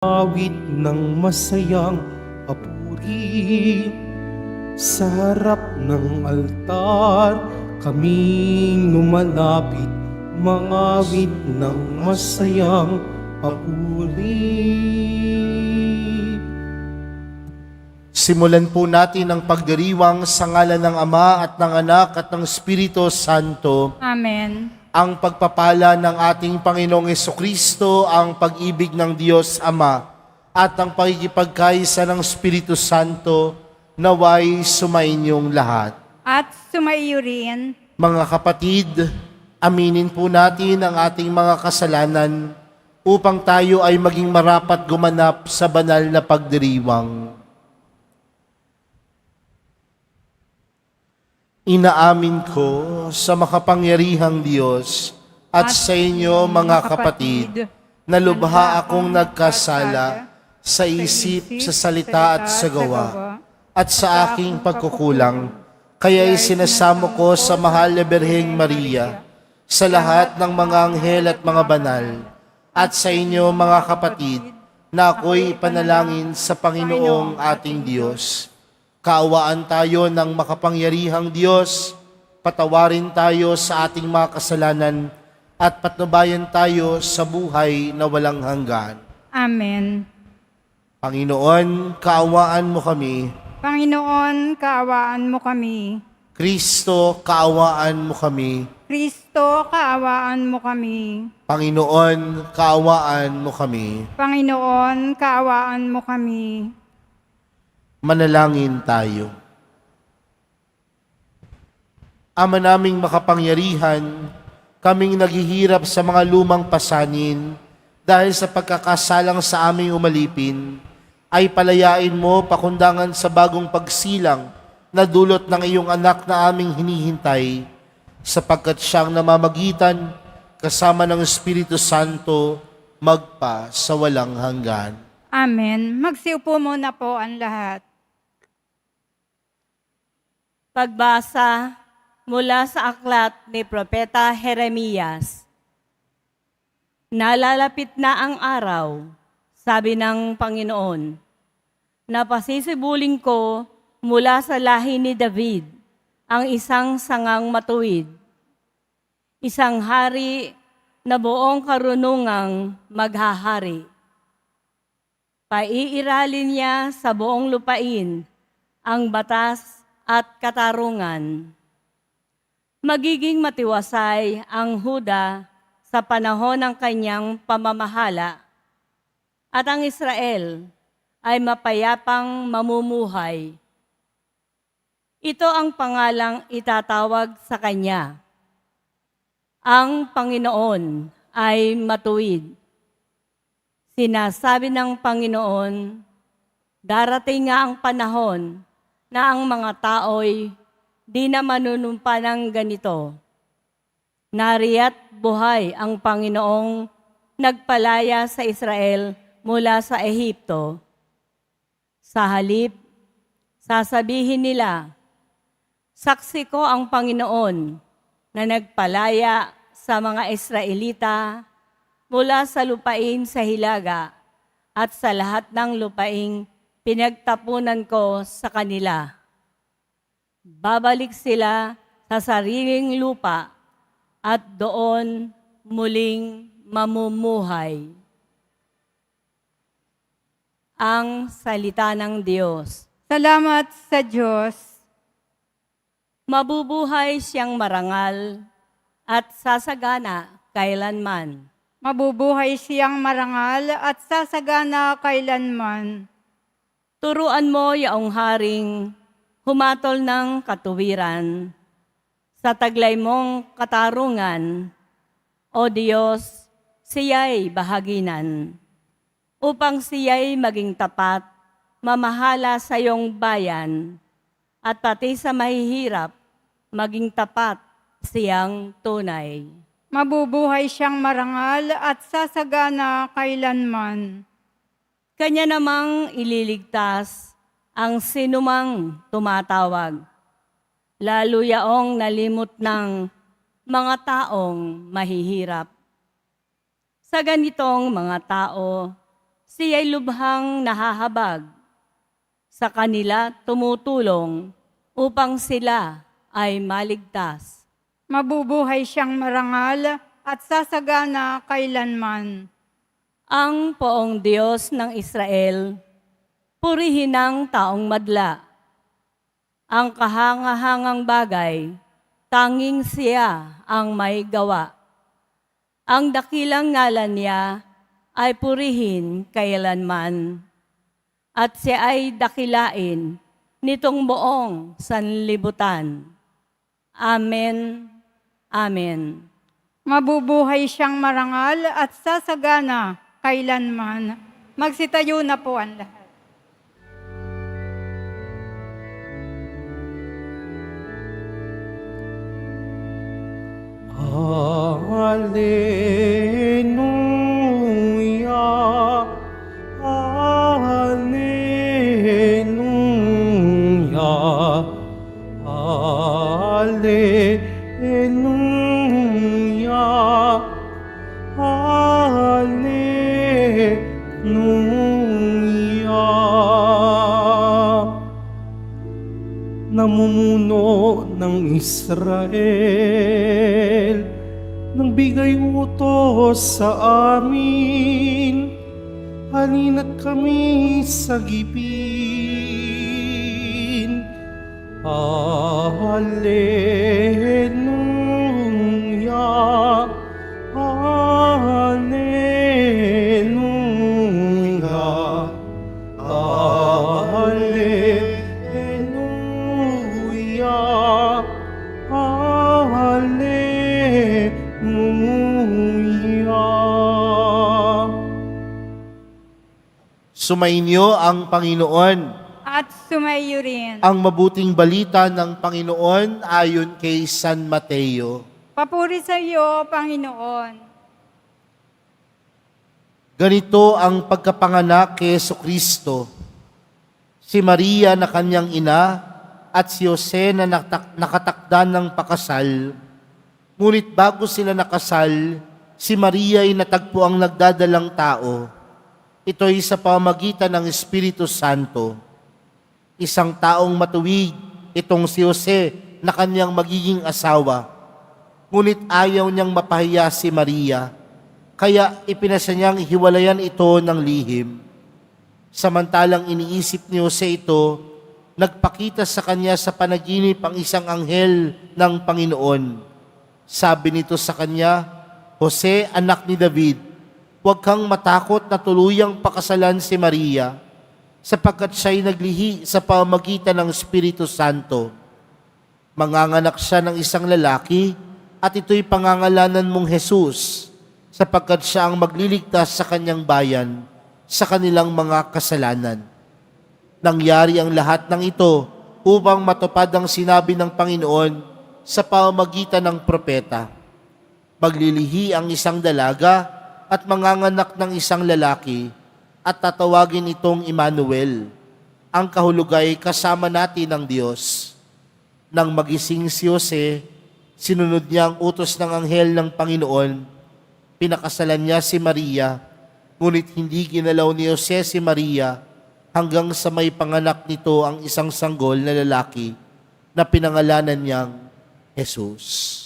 Awit ng masayang papuri sa harap ng altar, kaming lumalapit, mangawit ng masayang papuri. Simulan po natin ang pagdiriwang sa ngalan ng Ama at ng Anak at ng Espiritu Santo. Amen. Ang pagpapala ng ating Panginoong Hesukristo, ang pag-ibig ng Diyos Ama, at ang pakikipagkaisa ng Espiritu Santo, naway sumainyong lahat. At sumaiyo rin. Mga kapatid, aminin po natin ang ating mga kasalanan upang tayo ay maging marapat gumanap sa banal na pagdiriwang. Inaamin ko sa makapangyarihang Diyos at sa inyo mga kapatid na lubha akong nagkasala sa isip, sa salita at sa gawa at sa aking pagkukulang. Kaya isinasamo ko sa mahal na Birheng Maria, sa lahat ng mga anghel at mga banal, at sa inyo mga kapatid na ako'y ipanalangin sa Panginoong ating Diyos. Kaawaan tayo ng makapangyarihang Diyos, patawarin tayo sa ating mga kasalanan, at patnubayan tayo sa buhay na walang hanggan. Amen. Panginoon, kaawaan mo kami. Panginoon, kaawaan mo kami. Kristo, kaawaan mo kami. Kristo, kaawaan mo kami. Panginoon, kaawaan mo kami. Panginoon, kaawaan mo kami. Manalangin tayo. Ama naming makapangyarihan, kaming naghihirap sa mga lumang pasanin dahil sa pagkakasalang sa aming umalipin, ay palayain mo pakundangan sa bagong pagsilang na dulot ng iyong anak na aming hinihintay, sapagkat siyang namamagitan kasama ng Espiritu Santo magpa sa walang hanggan. Amen. Magsiupo muna po ang lahat. Pagbasa mula sa aklat ni Propeta Jeremias. Nalalapit na ang araw, sabi ng Panginoon, na pasisibuling ko mula sa lahi ni David ang isang sangang matuwid, isang hari na buong karunungang maghahari. Paiiralin niya sa buong lupain ang batas at katarungan. Magiging matiwasay ang Huda sa panahon ng kanyang pamamahala, at ang Israel ay mapayapang mamumuhay. Ito ang pangalang itatawag sa kanya. Ang Panginoon ay matuwid. Sinasabi ng Panginoon, darating nga ang panahon na ang mga tao'y di na manunumpa ng ganito. Nariya't buhay ang Panginoong nagpalaya sa Israel mula sa Ehipto. Sa halip, sasabihin nila, saksi ko ang Panginoon na nagpalaya sa mga Israelita mula sa lupain sa Hilaga at sa lahat ng lupaing pinagtapunan ko sa kanila. Babalik sila sa sariling lupa at doon muling mamumuhay. Ang salita ng Diyos. Salamat sa Diyos. Mabubuhay siyang marangal at sasagana kailanman. Mabubuhay siyang marangal at sasagana kailanman. Turuan mo yaong haring humatol ng katuwiran sa taglay mong katarungan, O Diyos, siya'y bahaginan, upang siya'y maging tapat, mamahala sa iyong bayan, at pati sa mahihirap, maging tapat siyang tunay. Mabubuhay siyang marangal at sasagana kailanman. Kanya namang ililigtas ang sinumang tumatawag, lalo yaong nalimot ng mga taong mahihirap. Sa ganitong mga tao, Siya'y lubhang nahahabag. Sa kanila tumutulong upang sila ay maligtas. Mabubuhay siyang marangal at sasagana kailanman. Ang poong Diyos ng Israel, purihin ang taong madla. Ang kahangahangang bagay, tanging siya ang may gawa. Ang dakilang ngalan niya ay purihin kailanman. At siya ay dakilain nitong buong sanlibutan. Amen. Amen. Mabubuhay siyang marangal at sasagana kailanman. Magsitayo na po ang lahat. Hallelujah, Hallelujah, Hallelujah, Hallelujah. Namumuno ng Israel, nang bigay utos sa amin, halina't kami sa gipin. Hallelujah, Hallelujah, Hallelujah, Hallelujah. Sumainyo ang Panginoon. At sumayo rin. Ang mabuting balita ng Panginoon ayon kay San Mateo. Papuri sa iyo, Panginoon. Ganito ang pagkapanganak kay Jesucristo. Si Maria na kanyang ina at si Jose na nakatakdan ng pakasal. Ngunit bago sila nakasal, si Maria ay natagpo ang nagdadalang tao. Ito'y sa pamamagitan ng Espiritu Santo. Isang taong matuwid, itong si Jose na kanyang magiging asawa. Ngunit ayaw niyang mapahiya si Maria, kaya ipinasa niyang hiwalayan ito ng lihim. Samantalang iniisip ni Jose ito, nagpakita sa kanya sa panaginip ang isang anghel ng Panginoon. Sabi nito sa kanya, Jose, anak ni David, huwag kang matakot na tuluyang pakasalan si Maria, sapagkat siya'y naglihi sa pamamagitan ng Espiritu Santo. Manganganak siya ng isang lalaki, at ito'y pangangalanan mong Jesus, sapagkat siya ang magliligtas sa kanyang bayan sa kanilang mga kasalanan. Nangyari ang lahat ng ito upang matupad ang sinabi ng Panginoon sa pamamagitan ng propeta. Maglilihi ang isang dalaga at manganganak ng isang lalaki, at tatawagin itong Emmanuel. Ang kahulugay kasama natin ng Diyos. Nang magising si Jose, sinunod niya ang utos ng anghel ng Panginoon. Pinakasalan niya si Maria, ngunit hindi ginalaw ni Jose si Maria hanggang sa may panganak nito ang isang sanggol na lalaki na pinangalanan niyang Jesus.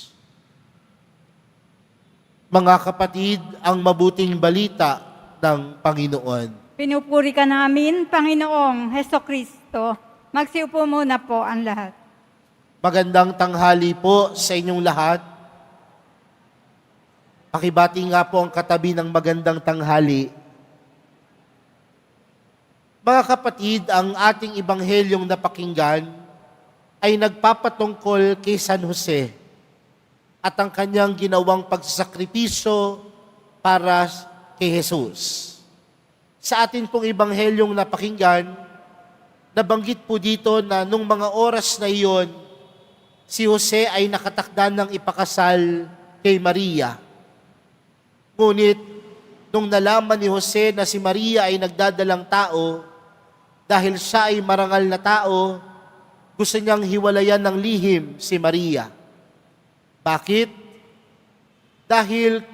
Mga kapatid, ang mabuting balita ng Panginoon. Pinupuri ka namin, Panginoong Hesukristo. Magsiupo muna po ang lahat. Magandang tanghali po sa inyong lahat. Pakibati nga po ang katabi ng magandang tanghali. Mga kapatid, ang ating ibanghelyong napakinggan ay nagpapatungkol kay San Jose at ang kanyang ginawang pagsasakripisyo para kay Jesus. Sa atin pong ibanghelyong napakinggan, nabanggit po dito na nung mga oras na iyon, si Jose ay nakatakda ng ipakasal kay Maria. Ngunit, nung nalaman ni Jose na si Maria ay nagdadalang tao, dahil siya ay marangal na tao, gusto niyang hiwalayan ng lihim si Maria. Bakit? Dahil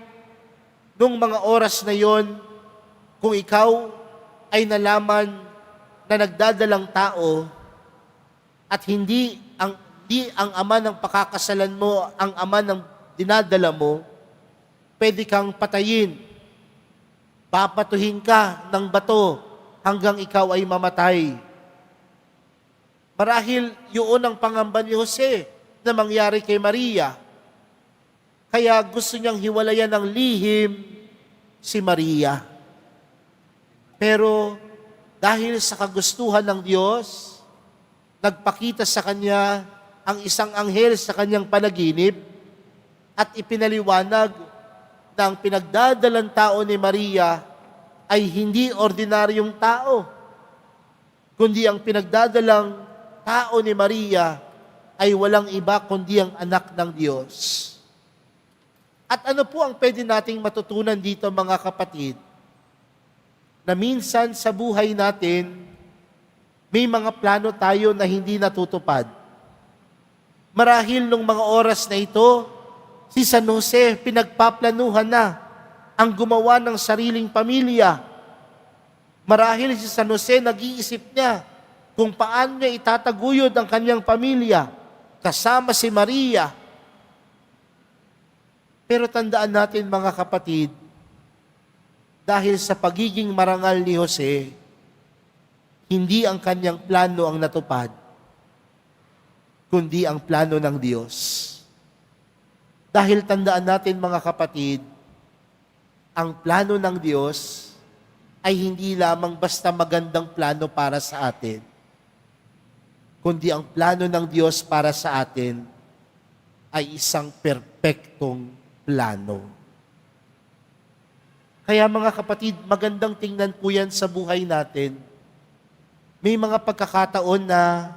nung mga oras na yon, kung ikaw ay nalaman na nagdadalang tao at hindi ang ama ng pakakasalan mo, ang ama ng dinadala mo, pwede kang patayin. Papatuhin ka ng bato hanggang ikaw ay mamatay. Marahil yun ang pangamba ni Jose na mangyari kay Maria. Kaya gusto niyang hiwalayan ng lihim si Maria. Pero dahil sa kagustuhan ng Diyos, nagpakita sa kanya ang isang anghel sa kanyang panaginip at ipinaliwanag na ang pinagdadalang tao ni Maria ay hindi ordinaryong tao, kundi ang pinagdadalang tao ni Maria ay walang iba kundi ang anak ng Diyos. At ano po ang pwede nating matutunan dito, mga kapatid? Na minsan sa buhay natin, may mga plano tayo na hindi natutupad. Marahil nung mga oras na ito, si San Jose pinagpaplanuhan na ang gumawa ng sariling pamilya. Marahil si San Jose nag-iisip niya kung paano niya itataguyod ang kanyang pamilya kasama si Maria. Pero tandaan natin, mga kapatid, dahil sa pagiging marangal ni Jose, hindi ang kanyang plano ang natupad, kundi ang plano ng Diyos. Dahil tandaan natin, mga kapatid, ang plano ng Diyos ay hindi lamang basta magandang plano para sa atin, kundi ang plano ng Diyos para sa atin ay isang perpektong plano. Kaya mga kapatid, magandang tingnan po yan sa buhay natin. May mga pagkakataon na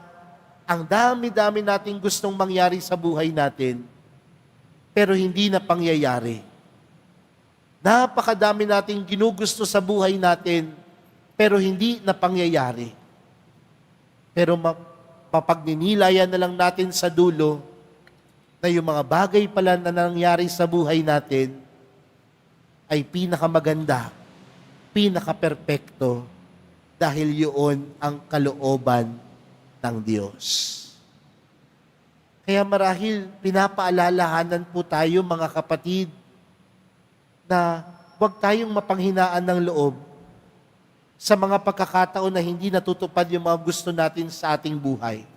ang dami-dami nating gustong mangyari sa buhay natin, pero hindi na pangyayari. Napakadami nating ginugusto sa buhay natin, pero hindi na pangyayari. Pero mapagninilayan na lang natin sa dulo na yung mga bagay pala na nangyari sa buhay natin ay pinakamaganda, pinakaperpekto, dahil yun ang kalooban ng Diyos. Kaya marahil pinapaalalahanan po tayo, mga kapatid, na huwag tayong mapanghinaan ng loob sa mga pagkakataon na hindi natutupad yung mga gusto natin sa ating buhay.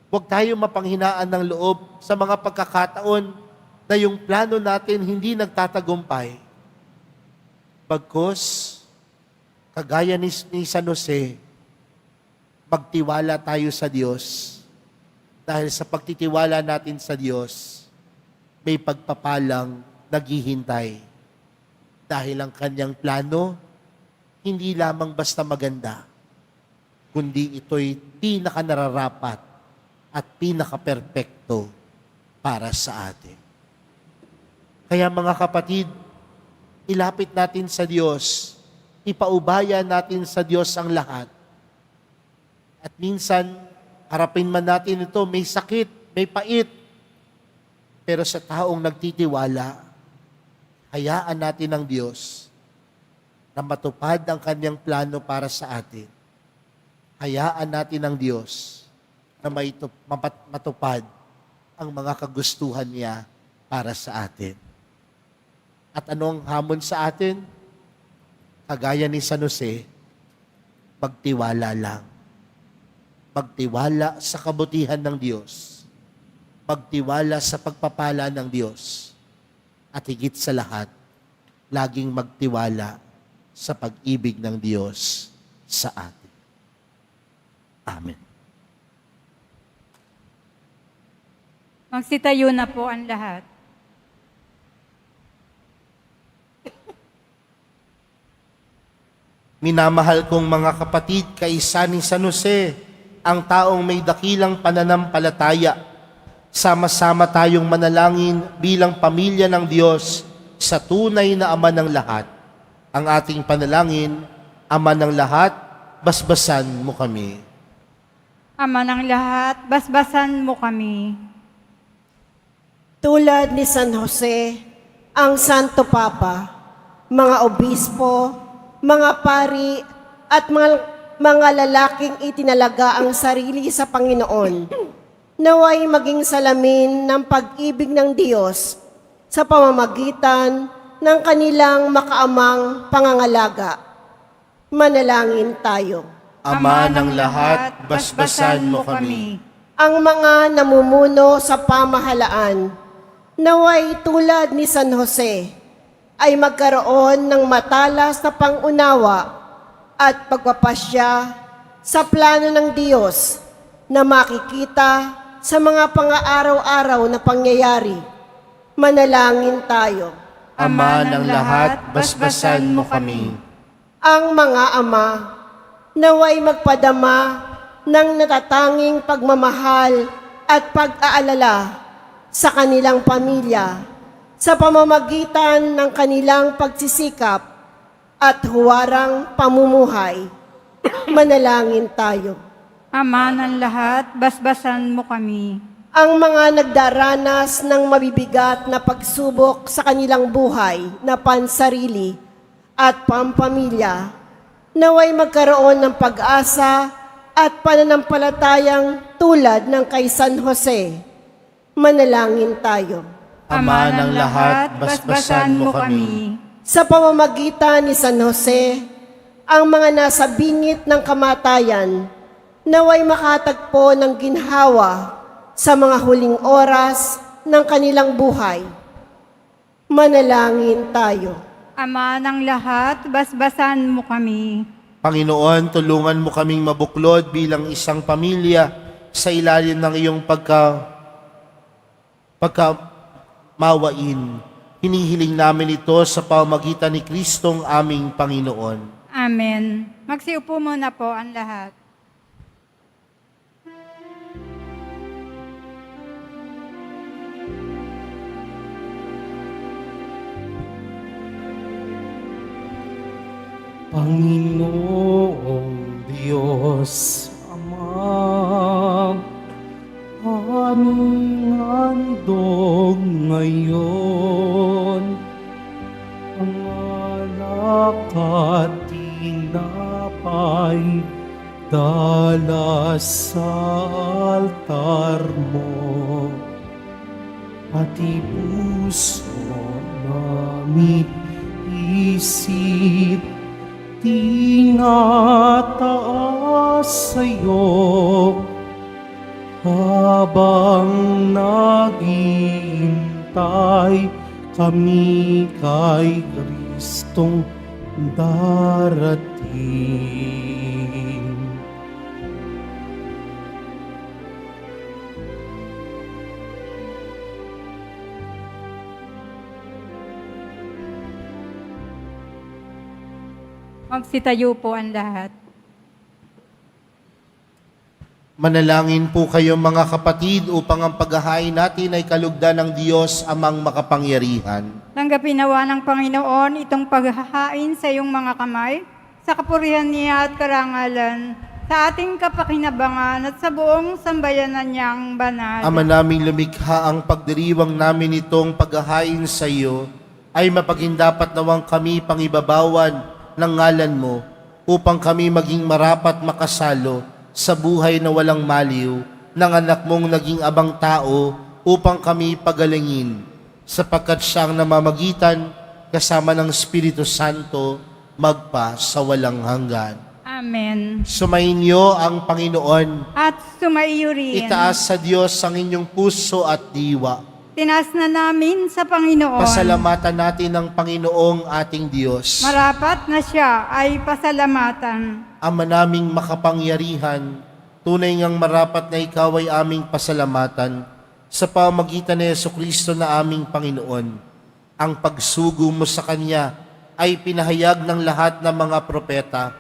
Huwag tayong mapanghinaan ng loob sa mga pagkakataon na yung plano natin hindi nagtatagumpay. Bagkus, kagaya ni San Jose, magtiwala tayo sa Diyos. Dahil sa pagtitiwala natin sa Diyos, may pagpapalang naghihintay. Dahil ang kanyang plano, hindi lamang basta maganda, kundi ito'y pinakanararapat at pinakaperpekto para sa atin. Kaya mga kapatid, ilapit natin sa Diyos, ipaubaya natin sa Diyos ang lahat. At minsan, harapin man natin ito, may sakit, may pait. Pero sa taong nagtitiwala, hayaan natin ang Diyos na matupad ang kanyang plano para sa atin. Hayaan natin ang Diyos na matupad ang mga kagustuhan niya para sa atin. At anong hamon sa atin? Kagaya ni San Jose, magtiwala lang. Magtiwala sa kabutihan ng Diyos. Magtiwala sa pagpapala ng Diyos. At higit sa lahat, laging magtiwala sa pag-ibig ng Diyos sa atin. Amen. Magsitayo na po ang lahat. Minamahal kong mga kapatid, kaisa ni San Jose, ang taong may dakilang pananampalataya. Sama-sama tayong manalangin bilang pamilya ng Diyos sa tunay na Ama ng lahat. Ang ating panalangin, Ama ng lahat, basbasan mo kami. Ama ng lahat, basbasan mo kami. Tulad ni San Jose, ang Santo Papa, mga obispo, mga pari at mga lalaking itinalaga ang sarili sa Panginoon, naway maging salamin ng pag-ibig ng Diyos sa pamamagitan ng kanilang makaamang pangangalaga. Manalangin tayo. Ama ng lahat, basbasan mo kami. Ang mga namumuno sa pamahalaan, naway tulad ni San Jose, ay magkaroon ng matalas na pangunawa at pagpapasya sa plano ng Diyos na makikita sa mga pang-araw-araw na pangyayari. Manalangin tayo. Ama ng lahat, basbasan mo kami. Ang mga ama, naway magpadama ng natatanging pagmamahal at pag-aalala sa kanilang pamilya sa pamamagitan ng kanilang pagsisikap at huwarang pamumuhay. Manalangin tayo. Ama ng lahat, basbasan mo kami. Ang mga nagdaranas ng mabibigat na pagsubok sa kanilang buhay na pansarili at pampamilya, naway magkaroon ng pag-asa at pananampalatayang tulad ng kay San Jose. Manalangin tayo. Ama ng lahat, basbasan mo kami. Sa pamamagitan ni San Jose, ang mga nasa bingit ng kamatayan, naway makatagpo ng ginhawa sa mga huling oras ng kanilang buhay. Manalangin tayo. Ama ng lahat, basbasan mo kami. Panginoon, tulungan mo kaming mabuklod bilang isang pamilya sa ilalim ng iyong pagkamawain. Hinihiling namin ito sa pamamagitan ni Kristong aming Panginoon. Amen. Magsiupo muna po ang lahat. Panginoong Diyos Ama, aming handog ngayon, ang alak at tinapay dala sa altar mo, pati puso namin isip tinataas sa'yo habang naghihintay kami kay Kristong darating. Magsitayo po ang lahat. Manalangin po kayo mga kapatid upang ang paghahain natin ay kalugdan ng Diyos amang makapangyarihan. Tanggapin nawa ng Panginoon itong paghahain sa iyong mga kamay, sa kapurihan niya at karangalan, sa ating kapakinabangan at sa buong sambayanan niyang banal. Ama naming lumikha, ang pagdiriwang namin itong paghahain sa iyo ay mapagindapat nawang kami pangibabawan ng ngalan mo upang kami maging marapat makasalo sa buhay na walang maliw ng anak mong naging abang tao upang kami pagalingin sapagkat siyang namamagitan kasama ng Espiritu Santo magpa sa walang hanggan. Amen. Sumainyo ang Panginoon. At sumaiyo rin. Itaas sa Diyos ang inyong puso at diwa. Tinas na namin sa Panginoon. Pasalamatan natin ang Panginoong ating Diyos. Marapat na siya ay pasalamatan. Ama naming makapangyarihan, tunay ngang marapat na ikaw ay aming pasalamatan sa pamamagitan ni Jesucristo na aming Panginoon. Ang pagsugo mo sa Kanya ay pinahayag ng lahat ng mga propeta.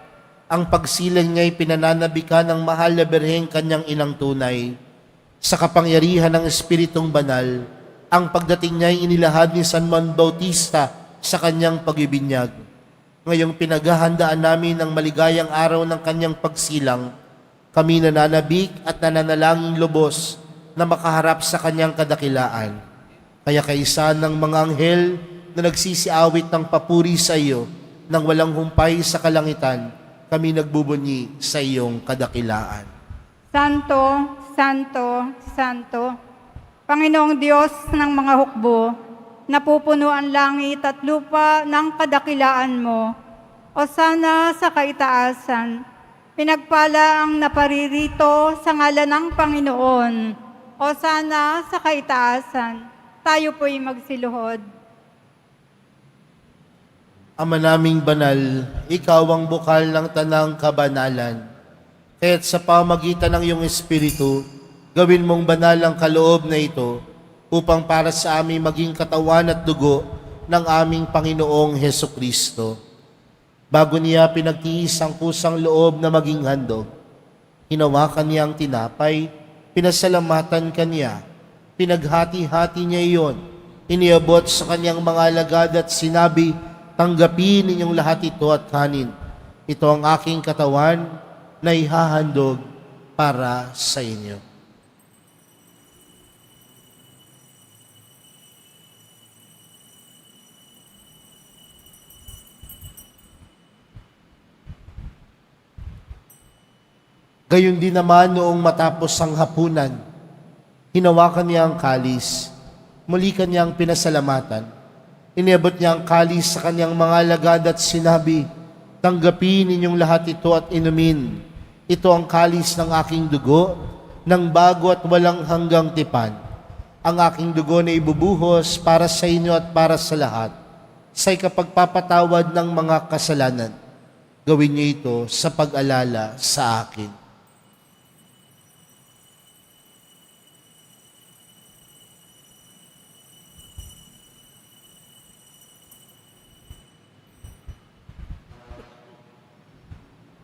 Ang pagsilang niya ay pinananabikan ng mahal na Birheng Kanyang inang tunay. Sa kapangyarihan ng Espiritong Banal, ang pagdating niya ay inilahad ni San Juan Bautista sa kanyang pagbibinyag. Ngayong pinaghahandaan namin ang maligayang araw ng kanyang pagsilang, kami nananabik at nananalangin lubos na makaharap sa kanyang kadakilaan. Kaya kaisa ng mga anghel na nagsisiawit ng papuri sa iyo nang walang humpay sa kalangitan, kami nagbubunyi sa iyong kadakilaan. Santo, Santo, Santo, Panginoong Diyos ng mga hukbo, napupuno ang langit at lupa ng kadakilaan mo. O sana sa kaitaasan, pinagpala ang naparirito sa ngalan ng Panginoon. O sana sa kaitaasan, tayo po'y magsiluhod. Ama naming banal, ikaw ang bukal ng tanang kabanalan. Kaya't sa pamagitan ng iyong Espiritu, gawin mong banal ang kaloob na ito upang para sa aming maging katawan at dugo ng aming Panginoong Hesukristo. Bago niya pinagtiis ang kusang loob na maging handog, hinawakan niya ang tinapay, pinasalamatan kanya, pinaghati-hati niya iyon, iniabot sa kanyang mga alagad at sinabi, tanggapin ninyong lahat ito at kanin. Ito ang aking katawan na ihahandog para sa inyo. Gayon din naman noong matapos ang hapunan, hinawakan niya ang kalis, muli kanyang pinasalamatan. Iniabot niya ang kalis sa kanyang mga alagad at sinabi, tanggapin ninyong lahat ito at inumin. Ito ang kalis ng aking dugo, ng bago at walang hanggang tipan. Ang aking dugo na ibubuhos para sa inyo at para sa lahat, sa ikapagpapatawad ng mga kasalanan. Gawin niyo ito sa pag-alala sa akin.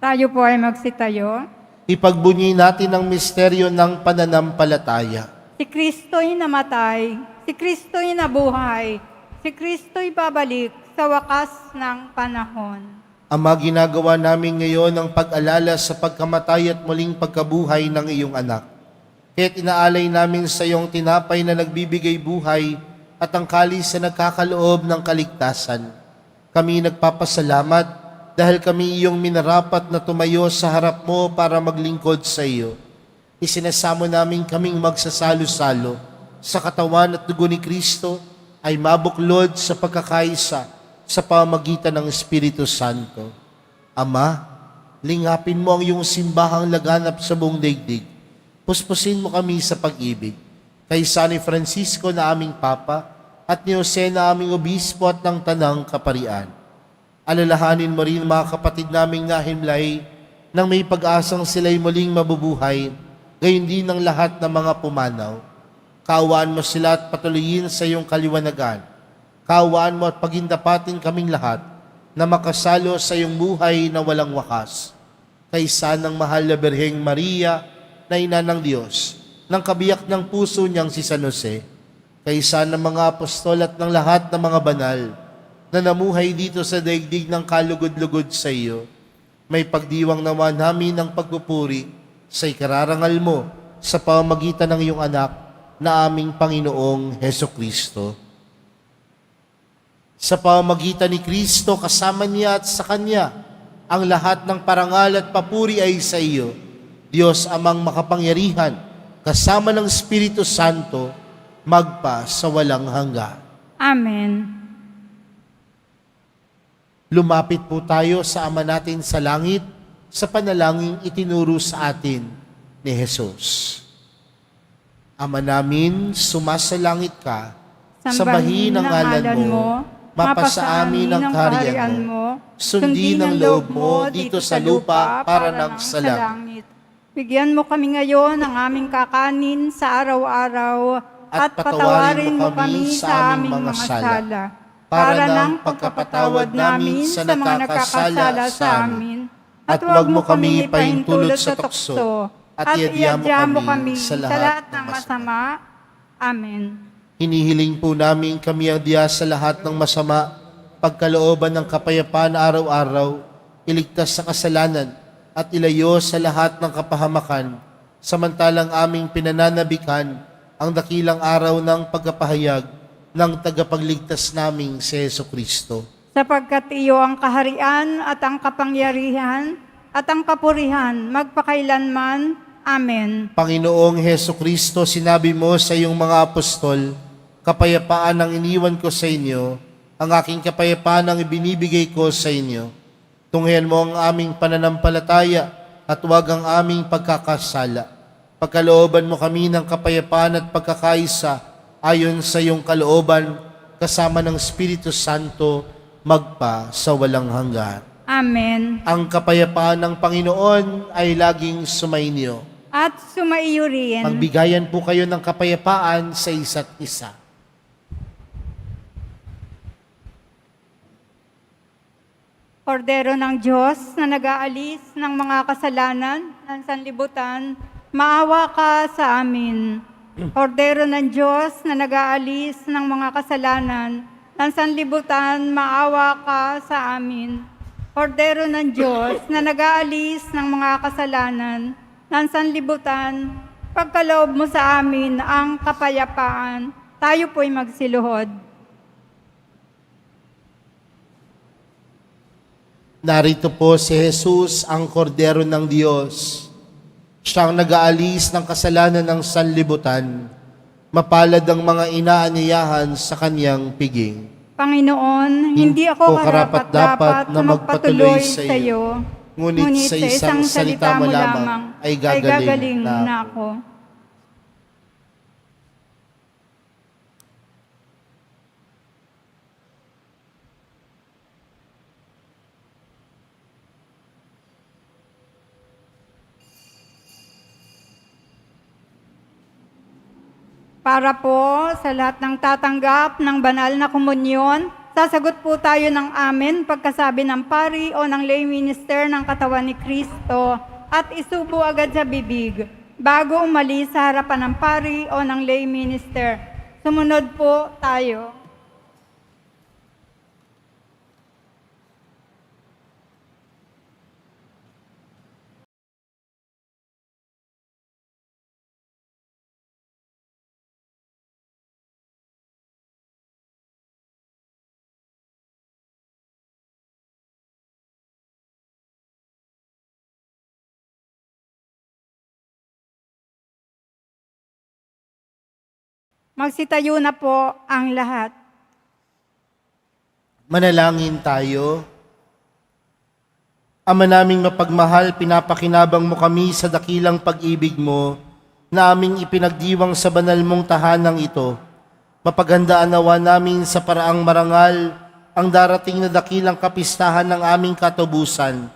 Tayo po ay magsitayo. Ipagbunyi natin ang misteryo ng pananampalataya. Si Kristo'y namatay, si Kristo'y nabuhay, si Kristo'y babalik sa wakas ng panahon. Ama, ginagawa namin ngayon ang pag-alala sa pagkamatay at muling pagkabuhay ng iyong anak. Kaya't inaalay namin sa iyong tinapay na nagbibigay buhay at ang kalis na nagkakaloob ng kaligtasan. Kami nagpapasalamat dahil kami iyong minarapat na tumayo sa harap mo para maglingkod sa iyo. Isinasamo namin kaming magsasalo-salo sa katawan at dugo ni Kristo ay mabuklod sa pagkakaisa sa pamagitan ng Espiritu Santo. Ama, lingapin mo ang iyong simbahang laganap sa buong daigdig. Puspusin mo kami sa pag-ibig. Kay San Francisco na aming Papa at ni Jose na aming Obispo at ng Tanang Kaparian. Alalahanin mo rin mga kapatid naming nahimlay nang may pag-asang sila'y muling mabubuhay, gayon din ng lahat ng mga pumanaw. Kaawaan mo sila at patuloyin sa iyong kaliwanagan. Kaawaan mo at pagindapatin kaming lahat na makasalo sa iyong buhay na walang wakas. Kaysa ng mahal na Birheng Maria na ina ng Diyos, ng kabiyak ng puso niyang si San Jose, kaysa ng mga apostol at ng lahat ng mga banal, na namuhay dito sa daigdig ng kalugod-lugod sa iyo, may pagdiwang naman namin ng pagpupuri sa ikararangal mo sa pamagitan ng iyong anak na aming Panginoong Hesukristo. Sa pamagitan ni Kristo, kasama niya at sa Kanya, ang lahat ng parangal at papuri ay sa iyo, Diyos amang makapangyarihan, kasama ng Espiritu Santo, magpa sa walang hanggan. Amen. Lumapit po tayo sa Ama natin sa langit sa panalangin itinuro sa atin ni Jesus. Ama namin, sumasalangit ka, sambahin ang ngalan mo, mapasa amin ang kaharian mo, sundin ang loob mo dito sa lupa para ng sa langit. Bigyan mo kami ngayon ng aming kakanin sa araw-araw at patawarin mo kami sa aming mga sala para ng pagkapatawad namin sa mga nakakasala sa amin. At huwag mo kami ipahintulot sa tukso at iadya mo kami sa lahat ng masama. Amen. Hinihiling po namin kami ang diya sa lahat ng masama, pagkalooban ng kapayapaan araw-araw, iligtas sa kasalanan at ilayo sa lahat ng kapahamakan, samantalang aming pinananabikan ang dakilang araw ng pagkapahayag ng tagapagligtas naming si Jesucristo. Sapagkat iyo ang kaharian at ang kapangyarihan at ang kapurihan magpakailanman. Amen. Panginoong Heso Kristo, sinabi mo sa iyong mga apostol, kapayapaan ang iniwan ko sa inyo, ang aking kapayapaan ang ibinibigay ko sa inyo. Tunghayan mo ang aming pananampalataya at huwag ang aming pagkakasala. Pagkalooban mo kami ng kapayapaan at pagkakaisa ayon sa iyong kalooban, kasama ng Espiritu Santo, magpa sa walang hanggan. Amen. Ang kapayapaan ng Panginoon ay laging sumainyo. At sumaiyo rin. Magbigayan po kayo ng kapayapaan sa isa't isa. Kordero ng Diyos na nag-aalis ng mga kasalanan ng sanlibutan, maawa ka sa amin. Kordero ng Diyos na nag-aalis ng mga kasalanan ng sanlibutan, maawa ka sa amin. Kordero ng Diyos na nag-aalis ng mga kasalanan ng sanlibutan, pagkaloob mo sa amin ang kapayapaan, tayo po'y magsiluhod. Narito po si Jesus, ang kordero ng Diyos. Siyang nag-aalis ng kasalanan ng sanlibutan. Mapalad ang mga inaanyayahan sa kanyang piging. Panginoon, hindi ako karapat-dapat na magpatuloy sa iyo, ngunit sa isang salita mo lamang ay gagaling na ako. Para po sa lahat ng tatanggap ng banal na komunyon, sasagot po tayo ng amen pagkasabi ng pari o ng lay minister ng katawan ni Kristo at isubo agad sa bibig bago umalis sa harapan ng pari o ng lay minister. Sumunod po tayo. Magsitayo na po ang lahat. Manalangin tayo. Ama naming mapagmahal, pinapakinabang mo kami sa dakilang pag-ibig mo na aming ipinagdiwang sa banal mong tahanang ito. Mapaghandaan nawa namin sa paraang marangal ang darating na dakilang kapistahan ng aming katubusan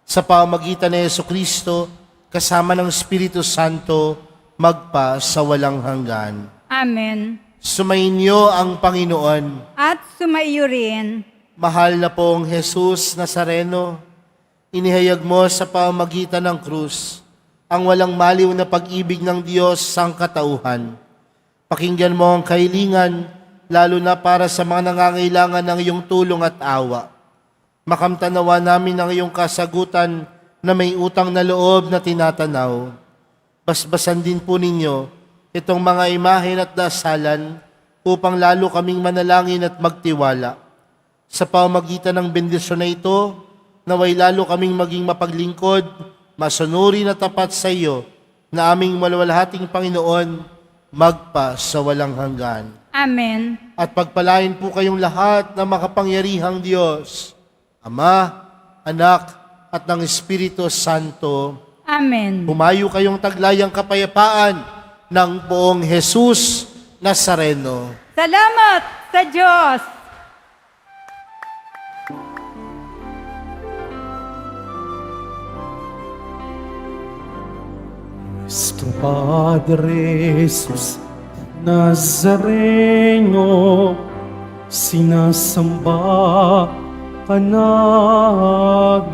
sa pamamagitan ni Jesucristo kasama ng Espiritu Santo magpa sa walang hanggan. Amen. Sumainyo ang Panginoon. At sumaiyo rin. Mahal na pong Jesus Nazareno, inihayag mo sa pamamagitan ng krus ang walang maliw na pag-ibig ng Diyos sang katauhan. Pakinggan mo ang kahilingan, lalo na para sa mga nangangailangan ng iyong tulong at awa. Makamtanawa namin ang iyong kasagutan na may utang na loob na tinatanaw. Basbasan din po ninyo itong mga imahen at dasalan upang lalo kaming manalangin at magtiwala. Sa pamamagitan ng bendisyon na ito, naway lalo kaming maging mapaglingkod, masunuri na tapat sa iyo, na aming malwalhating Panginoon, magpa sa walang hanggan. Amen. At pagpalain po kayong lahat na makapangyarihang Diyos, Ama, Anak, at ng Espiritu Santo. Amen. Humayo kayong taglayang kapayapaan ng poong Jesus Nazareno. Salamat sa Diyos! Nuestro Padre Jesus Nazareno, sinasamba ka namin.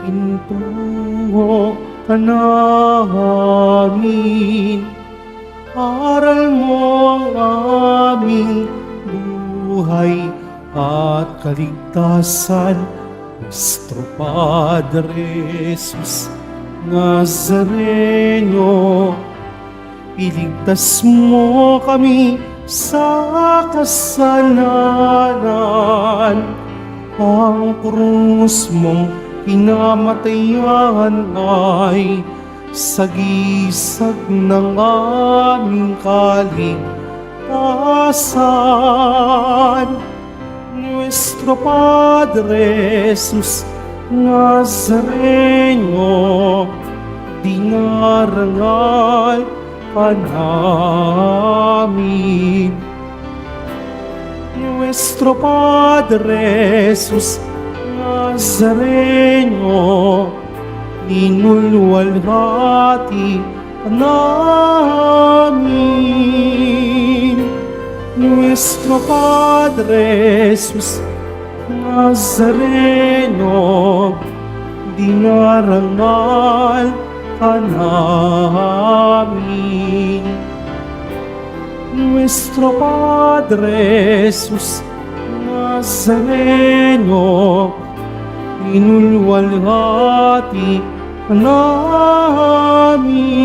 Pinipintuho ka namin. Aral mo ang aming buhay at kaligtasan. Nuestro Padre Jesus Nazareno, iligtas mo kami sa kasalanan ang krus mong kinamatayan ay sagisag ng aming kaligtasan. Nuestro Padre Jesus Nazareno, dinarangal ka namin. Nuestro Padre Jesus Nazareno, inulwalhati ka namin. Nuestro Padre Jesus Nazareno, dinarangal ka namin. Nuestro Padre Jesus Nazareno, inulwalhati ka namin.